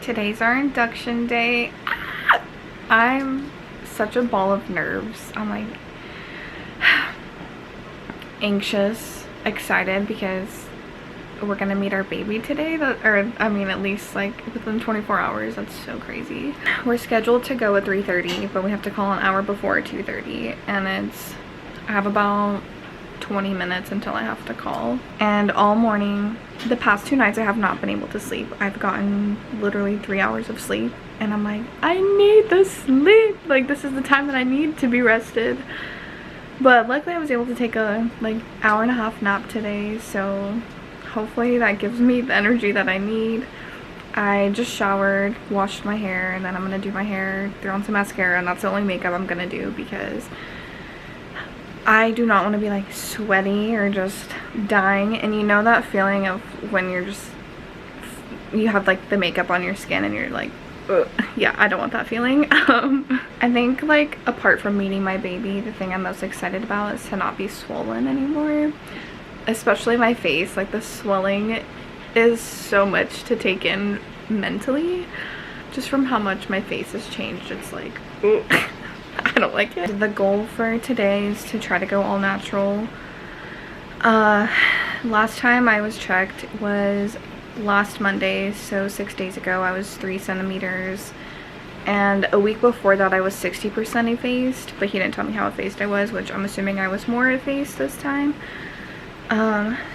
Today's our induction day. I'm such a ball of nerves. I'm like anxious, excited because we're gonna meet our baby today. At least like within 24 hours. That's so crazy. We're scheduled to go at 3:30, but we have to call an hour before 2:30, and I have about 20 minutes until I have to call. And all morning, the past 2 nights, I have not been able to sleep. I've gotten literally 3 hours of sleep, and I'm like, I need the sleep. Like, this is the time that I need to be rested. But luckily I was able to take a hour-and-a-half nap today, so hopefully that gives me the energy that I need. I just showered, washed my hair, and then I'm gonna do my hair, throw on some mascara, and that's the only makeup I'm gonna do because I do not want to be like sweaty or just dying. And you know that feeling of when you have like the makeup on your skin and you're like, ugh. Yeah, I don't want that feeling. I think like apart from meeting my baby, the thing I'm most excited about is to not be swollen anymore, especially my face. Like, the swelling is so much to take in mentally, just from how much my face has changed. It's like, ugh. I don't like it. The goal for today is to try to go all natural. Last time I was checked was last Monday, so 6 days ago. I was 3 centimeters, and a week before that I was 60% effaced, but he didn't tell me how effaced I was, which I'm assuming I was more effaced this time.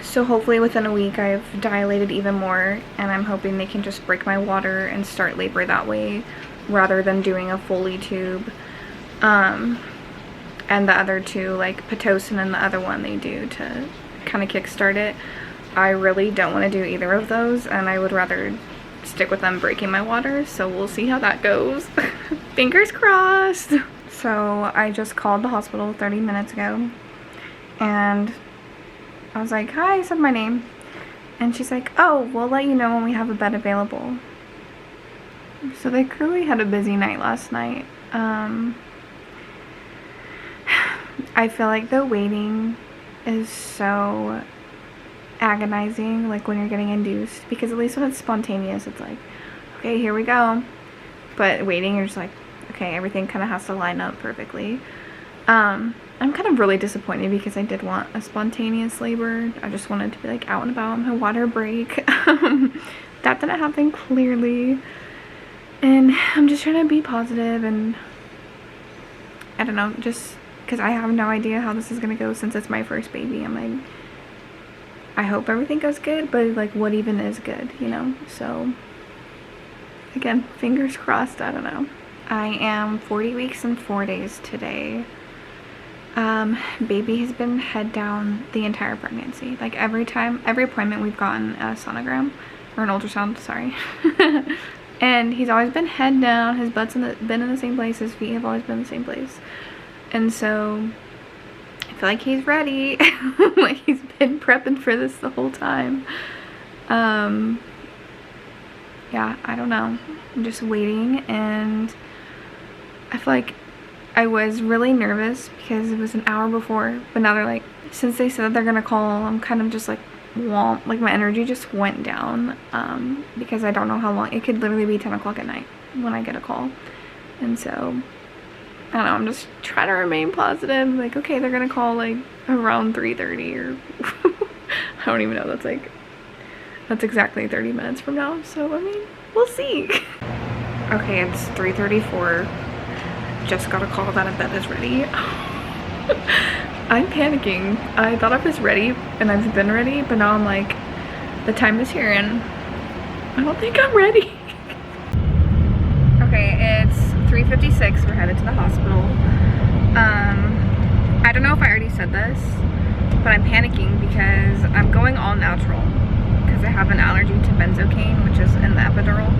So hopefully within a week I've dilated even more, and I'm hoping they can just break my water and start labor that way rather than doing a Foley tube. And the other two, like Pitocin and the other one, they do to kind of kickstart it. I really don't want to do either of those, and I would rather stick with them breaking my water, so we'll see how that goes. Fingers crossed. So I just called the hospital 30 minutes ago, and I was like, hi, I said my name, and she's like, oh, we'll let you know when we have a bed available. So they clearly had a busy night last night. I feel like the waiting is so agonizing, like when you're getting induced, because at least when it's spontaneous, it's like, okay, here we go. But waiting, you're just like, okay, everything kind of has to line up perfectly. I'm kind of really disappointed because I did want a spontaneous labor. I just wanted to be like out and about on my water break. That didn't happen, clearly. And I'm just trying to be positive, and I don't know, just because I have no idea how this is gonna go since it's my first baby. I'm like, I hope everything goes good, but like, what even is good, you know? So again, fingers crossed. I don't know. I am 40 weeks and 4 days today. Baby has been head down the entire pregnancy. Like, every appointment we've gotten a sonogram or an ultrasound, sorry. And he's always been head down. His butt's been in the same place. His feet have always been in the same place. And so I feel like he's ready. Like, he's been prepping for this the whole time. Yeah, I don't know. I'm just waiting, and I feel like I was really nervous because it was an hour before, but now they're like, since they said they're gonna call, I'm kind of just like, like my energy just went down, because I don't know how long. It could literally be 10 o'clock at night when I get a call. And so I don't know, I'm just trying to remain positive. Like, okay, they're gonna call like around 3:30 or I don't even know. That's exactly 30 minutes from now, so I mean, we'll see. Okay, it's 3:34. Just got a call that a bed is ready. I'm panicking. I thought I was ready, and I've been ready, but now I'm like, the time is here, and I don't think I'm ready. Okay, it's 3:56. We're headed to the hospital. I don't know if I already said this, but I'm panicking because I'm going all natural because I have an allergy to benzocaine, which is in the epidural.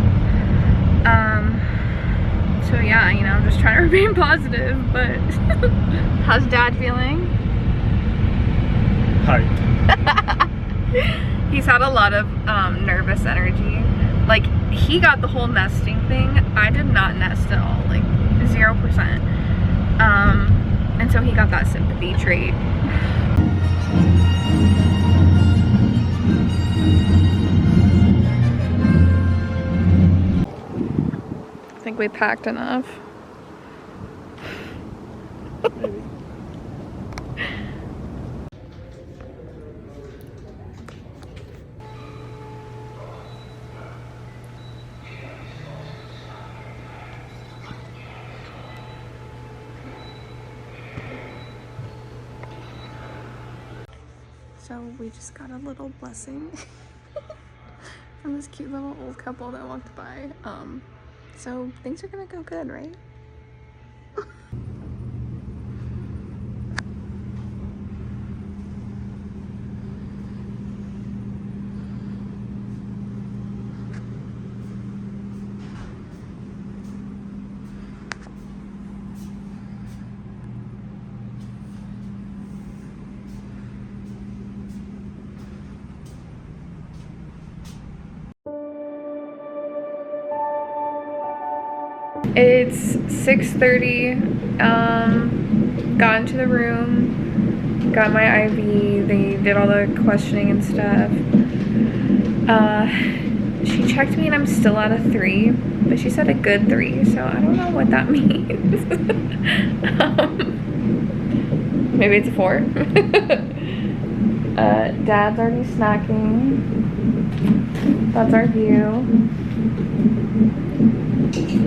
So yeah, you know, I'm just trying to remain positive, but how's Dad feeling? Hi. He's had a lot of nervous energy. Like, he got the whole nesting thing. I did not nest at all, like 0%. And so he got that sympathy trait. think we packed enough. Maybe. So we just got a little blessing from this cute little old couple that walked by. So things are gonna go good, right? It's 6:30. Got into the room, got my IV. They did all the questioning and stuff. She checked me and I'm still at a 3, but she said a good 3, so I don't know what that means. Maybe it's a 4. Dad's already snacking. That's our view.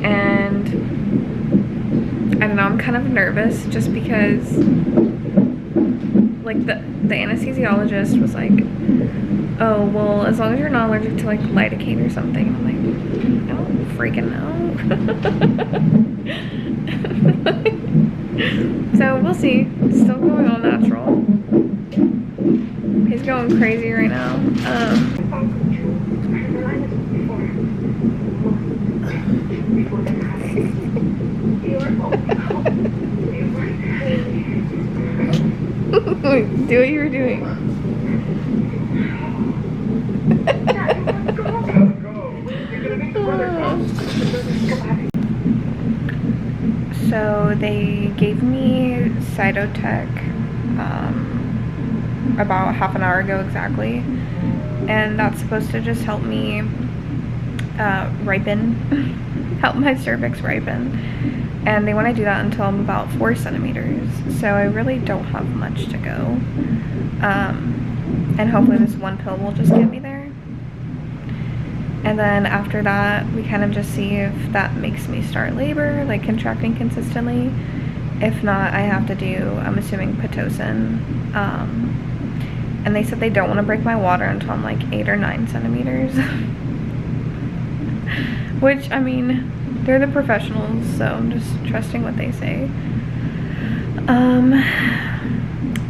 And I don't know, I'm kind of nervous just because like the anesthesiologist was like, oh well, as long as you're not allergic to like lidocaine or something. And I'm like, I don't freaking know. So we'll see. It's still going all natural. He's going crazy right now. Do what you were doing. So they gave me Cytotec about half an hour ago exactly, and that's supposed to just help me ripen, help my cervix ripen. And they want to do that until I'm about 4 centimeters. So I really don't have much to go. And hopefully this one pill will just get me there. And then after that, we kind of just see if that makes me start labor, like contracting consistently. If not, I have to do, I'm assuming, Pitocin. And they said they don't want to break my water until I'm like 8 or 9 centimeters. Which, I mean, they're the professionals, so I'm just trusting what they say.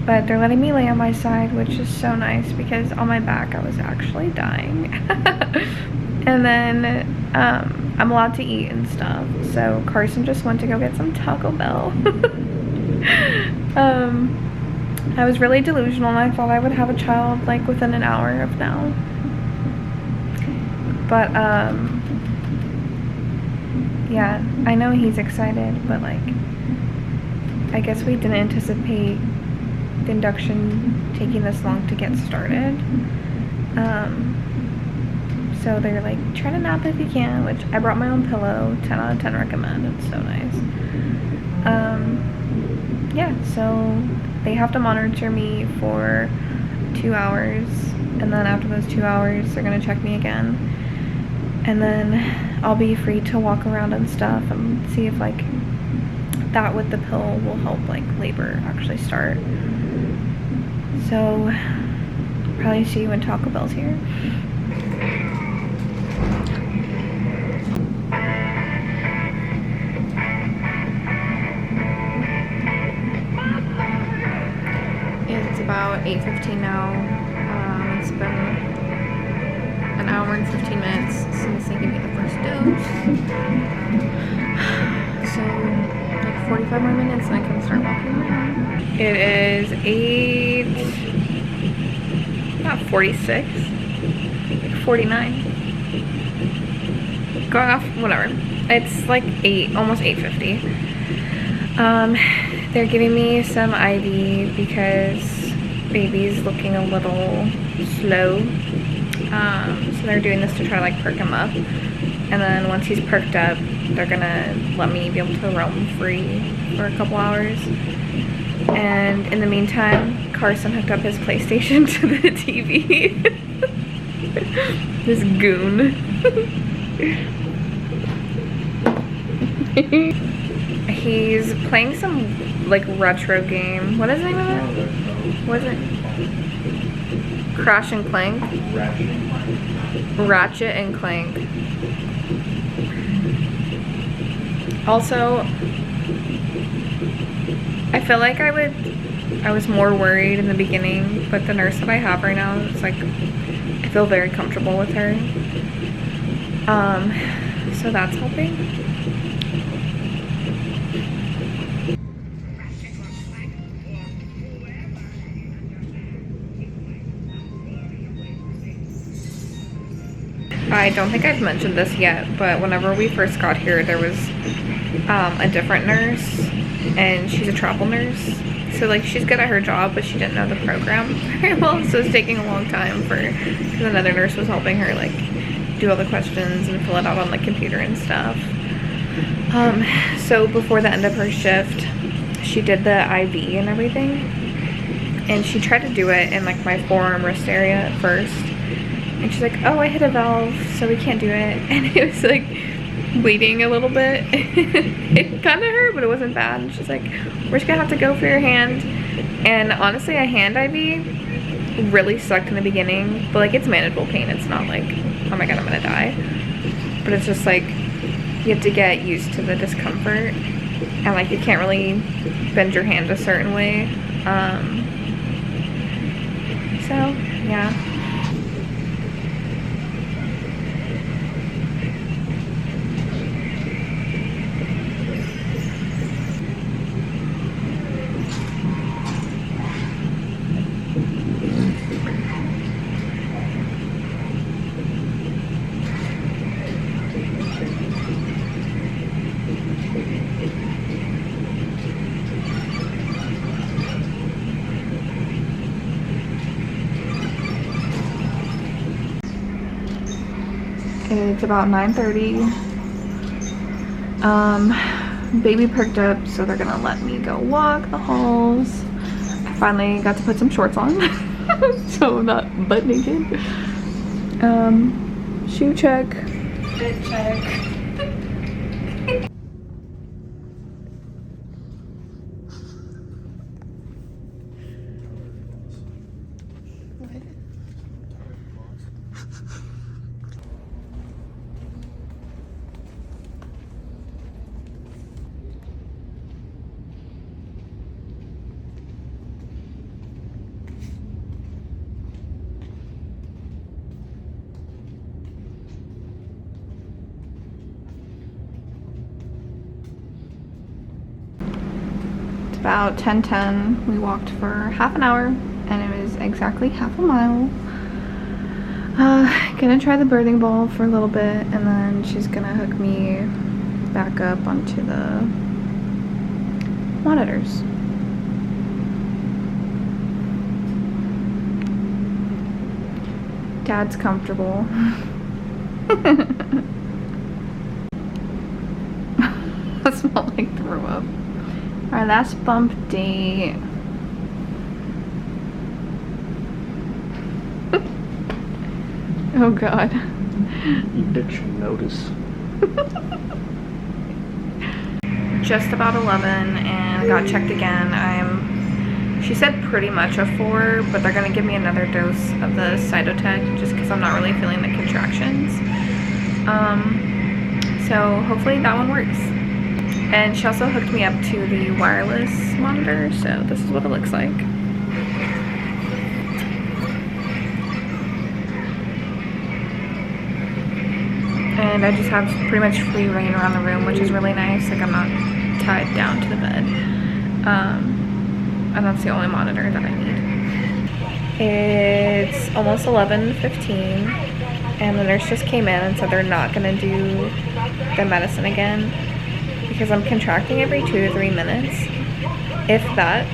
But they're letting me lay on my side, which is so nice because on my back I was actually dying. And then I'm allowed to eat and stuff. So Carson just went to go get some Taco Bell. I was really delusional and I thought I would have a child like within an hour of now. But yeah, I know he's excited, but like, I guess we didn't anticipate the induction taking this long to get started. So they're like, try to nap if you can, which I brought my own pillow, 10 out of 10 recommend, it's so nice. Yeah, so they have to monitor me for 2 hours, and then after those 2 hours, they're gonna check me again. And then I'll be free to walk around and stuff and see if like that with the pill will help like labor actually start. So probably see you when Taco Bell's here. It's about 8:15 now. It's been an hour and 15 minutes since they gave me the first dose. So like 45 more minutes and I can start walking around. It is 46, like 49. Going off, whatever. It's like 8, almost 8:50. They're giving me some IV because baby's looking a little slow. So they're doing this to try to like perk him up. And then once he's perked up, they're gonna let me be able to roam free for a couple hours. And in the meantime, Carson hooked up his PlayStation to the TV. This goon. He's playing some like retro game. What is the name of it? What is it? Crash and Clank? Ratchet and Clank. Also, I feel like I was more worried in the beginning, but the nurse that I have right now, it's like, I feel very comfortable with her. So that's helping. I don't think I've mentioned this yet, but whenever we first got here, there was a different nurse, and she's a travel nurse. So like, she's good at her job, but she didn't know the program very well, so it's taking a long time because another nurse was helping her like do all the questions and fill it out on the computer and stuff. So before the end of her shift, she did the IV and everything, and she tried to do it in like my forearm wrist area at first. And she's like, oh, I hit a valve, so we can't do it. And it was like bleeding a little bit. It kind of hurt, but it wasn't bad. And she's like, we're just gonna have to go for your hand. And honestly, a hand IV really sucked in the beginning, but like, it's manageable pain. It's not like, oh my God, I'm gonna die. But it's just like, you have to get used to the discomfort. And like, you can't really bend your hand a certain way. So yeah. It's about 9:30. Baby perked up, so they're gonna let me go walk the halls. I finally got to put some shorts on, so I'm not butt naked. Shoe check. Fit check. About 10:10. We walked for half an hour, and it was exactly half a mile. Gonna try the birthing ball for a little bit, and then she's gonna hook me back up onto the monitors. Dad's comfortable. That smelled like throw up. Our last bump date. Oh God. Eviction notice. Just about 11, and I got checked again. She said pretty much a 4, but they're gonna give me another dose of the Cytotec just because I'm not really feeling the contractions. So hopefully that one works. And she also hooked me up to the wireless monitor, so this is what it looks like. And I just have pretty much free reign around the room, which is really nice. Like, I'm not tied down to the bed. And that's the only monitor that I need. It's almost 11:15, and the nurse just came in and said they're not gonna do the medicine again because I'm contracting every 2 to 3 minutes, if that.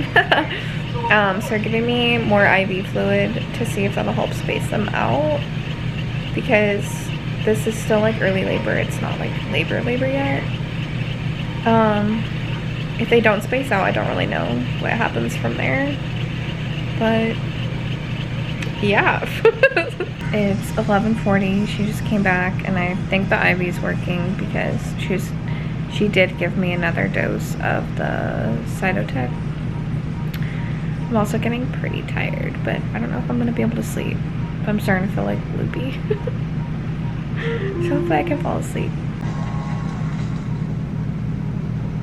So they're giving me more IV fluid to see if that'll help space them out, because this is still like early labor. It's not like labor yet. If they don't space out, I don't really know what happens from there. But yeah. It's 11:40. She just came back, and I think the IV's working because she did give me another dose of the Cytotec. I'm also getting pretty tired, but I don't know if I'm gonna be able to sleep. I'm starting to feel like loopy. So hopefully I can fall asleep.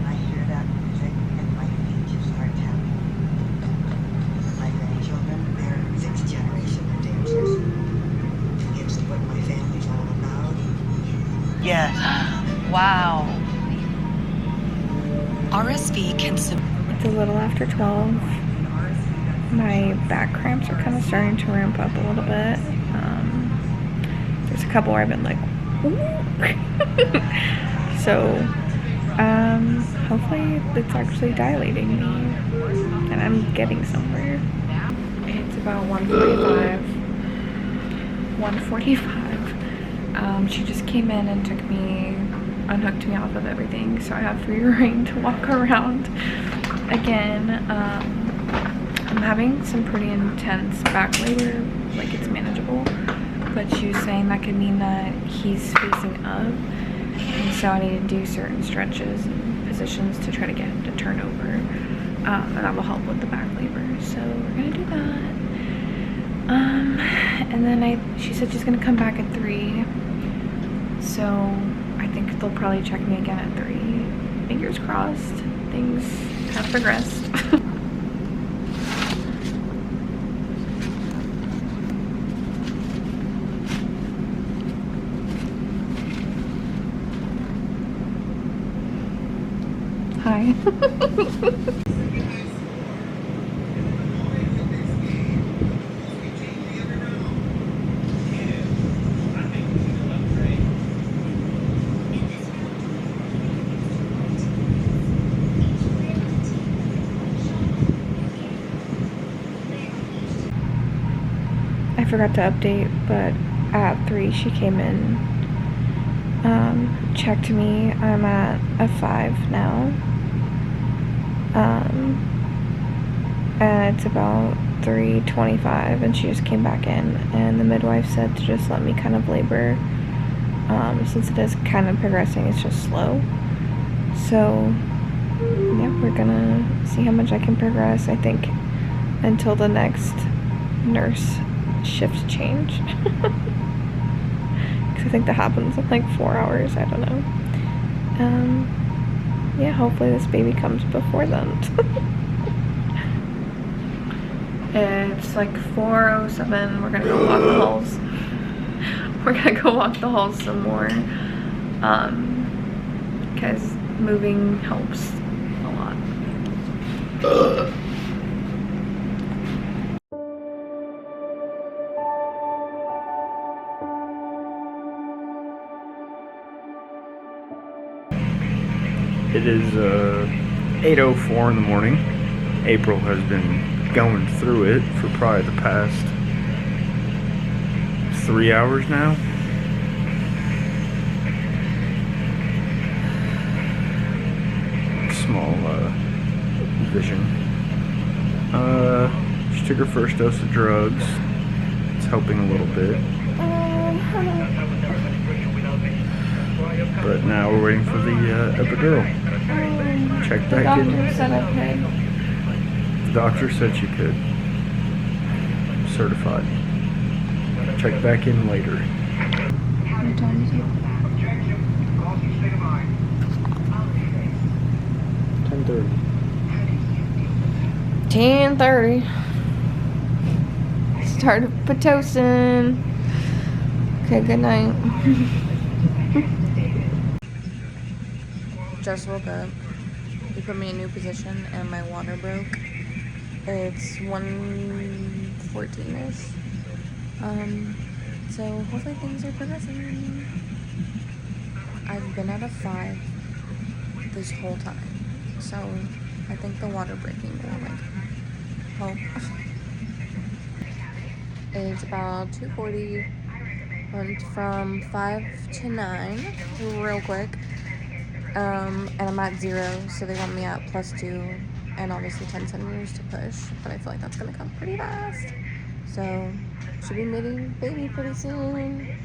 I hear that music and my feet just start tapping. My grandchildren, they're sixth generation of dancers. It's what my family's all about. Yes. Wow. RSV can It's a little after 12. My back cramps are kind of starting to ramp up a little bit. There's a couple where I've been like, so hopefully it's actually dilating me and I'm getting somewhere. It's about 1:45. She just came in and unhooked me off of everything, so I have free reign to walk around again. I'm having some pretty intense back labor, like it's manageable, but she was saying that could mean that he's facing up, and so I need to do certain stretches and positions to try to get him to turn over, and that will help with the back labor, so we're gonna do that. And then she said she's gonna come back at 3, so I think they'll probably check me again at 3. Fingers crossed, things have progressed. Hi. I forgot to update, but at 3 she came in, checked me. I'm at a 5 now. And it's about 3:25 and she just came back in, and the midwife said to just let me kind of labor, since it is kind of progressing, it's just slow. So yeah, we're gonna see how much I can progress, I think, until the next nurse shift change. Because I think that happens in like 4 hours, I don't know. Yeah, hopefully this baby comes before then. It's like 4:07. We're gonna go walk the halls. We're gonna go walk the halls some more, because moving helps a lot. It is 8:04 in the morning. April has been going through it for probably the past 3 hours now. Small vision. She took her first dose of drugs. It's helping a little bit. But now we're waiting for the epidural. Check back in. The doctor said I could. The doctor said she could. Certified. Check back in later. What time is it? 10:30. 10:30. Start Pitocin. Okay, good night. Just woke up. He put me in a new position and my water broke. It's 1:14-ish. So hopefully things are progressing. I've been at a 5 this whole time. So I think the water breaking will like help. It's about 2:40. Went from 5 to 9 real quick. And I'm at 0, so they want me at +2 and obviously 10 centimeters to push, but I feel like that's gonna come pretty fast. So should be meeting baby pretty soon.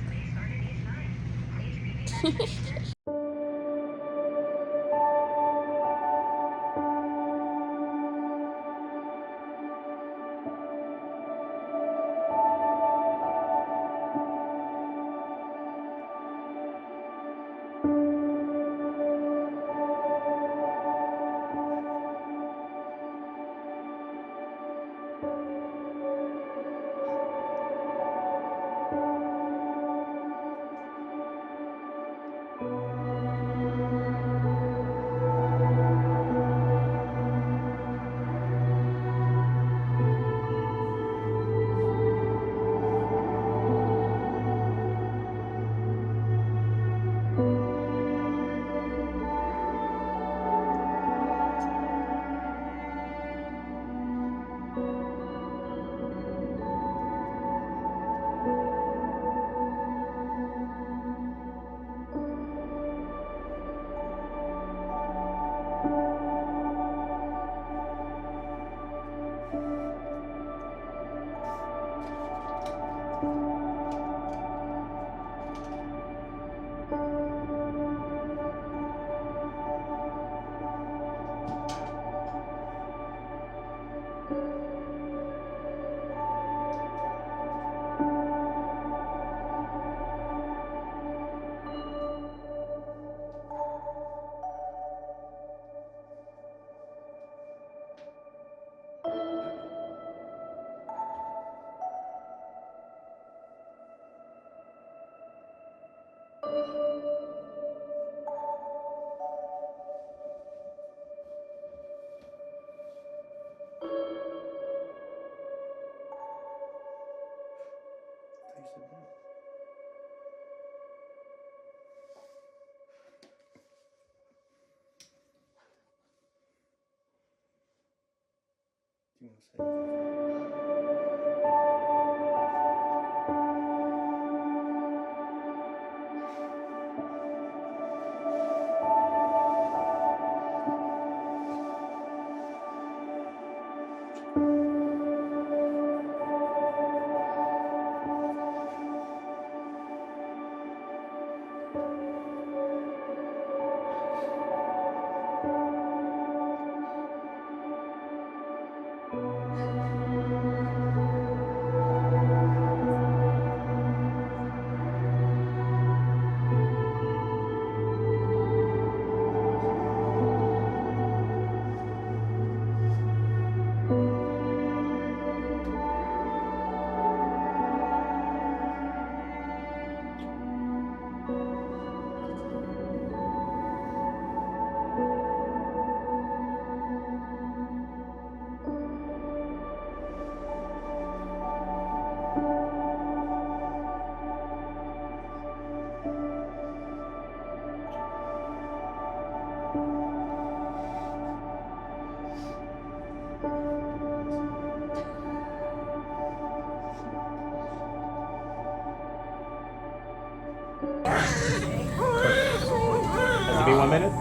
Has it been 1 minute?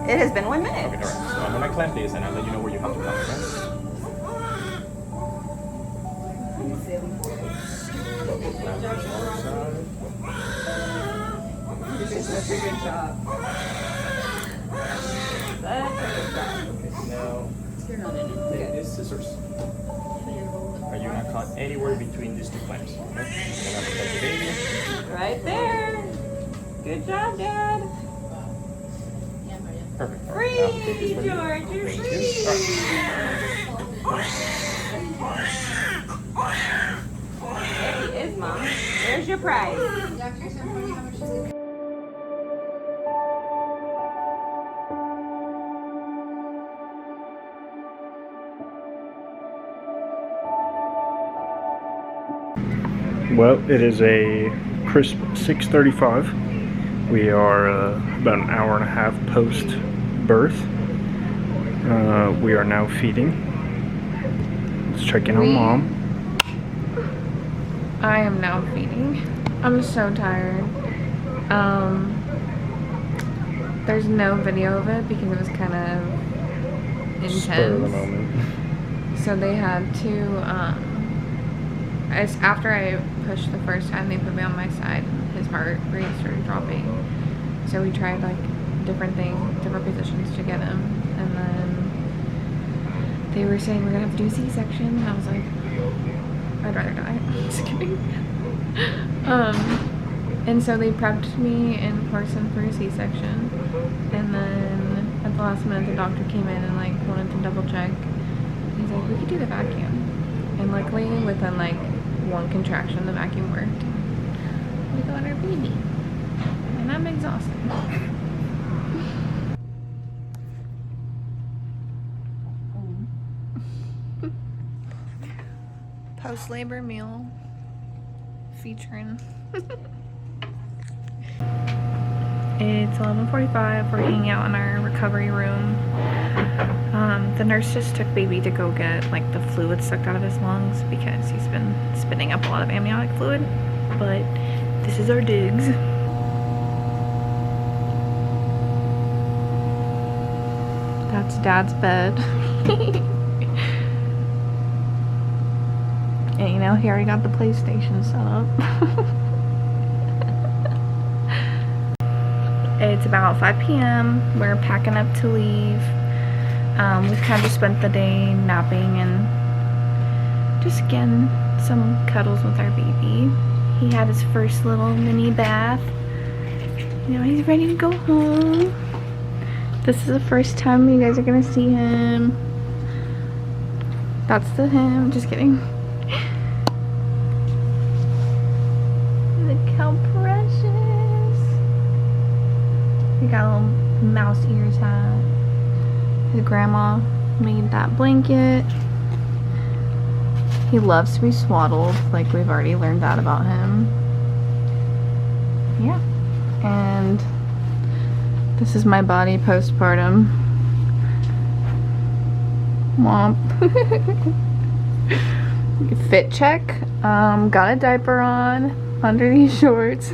It has been 1 minute. Okay, alright. So I'm gonna clamp this and I'll let you know where you have to clamp, okay? You did such a good job. Now, take these scissors. Are you gonna cut anywhere between these two clamps? Okay? You're gonna protect the baby. Right there. Good job, Dad. Perfect. All right, Free, now take this from you. George. You're Thank free. There he is, Mom. There's your prize. Well, it is a crisp 6:35. We are about an hour and a half post birth. We are now feeding. Let's check in on Mom. I am now feeding. I'm so tired. There's no video of it because it was kind of intense. Spur of the moment. So they had to, after I pushed the first time, they put me on my side. His heart rate started dropping. So we tried like different things, different positions to get him. And then they were saying we're gonna have to do a C-section. And I was like, I'd rather die. Just kidding. And so they prepped me in person for a C-section. And then at the last minute, the doctor came in and like wanted to double check. He's like, we could do the vacuum. And luckily, within like one contraction, the vacuum worked. We got our baby. And I'm exhausted. Post-labor meal featuring. It's 11:45. We're hanging out in our recovery room. The nurse just took baby to go get like the fluid sucked out of his lungs because he's been spitting up a lot of amniotic fluid. But this is our digs. That's Dad's bed. And you know, he already got the PlayStation set up. It's about 5 p.m. We're packing up to leave. We've kind of just spent the day napping and just getting some cuddles with our baby. He had his first little mini bath. Now he's ready to go home. This is the first time you guys are gonna see him. That's the him. Just kidding. Look how precious. He got a little mouse ears hat. His grandma made that blanket. He loves to be swaddled, like we've already learned that about him. Yeah. And this is my body postpartum. Womp. Fit check. Got a diaper on under these shorts.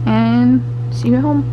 And see you at home.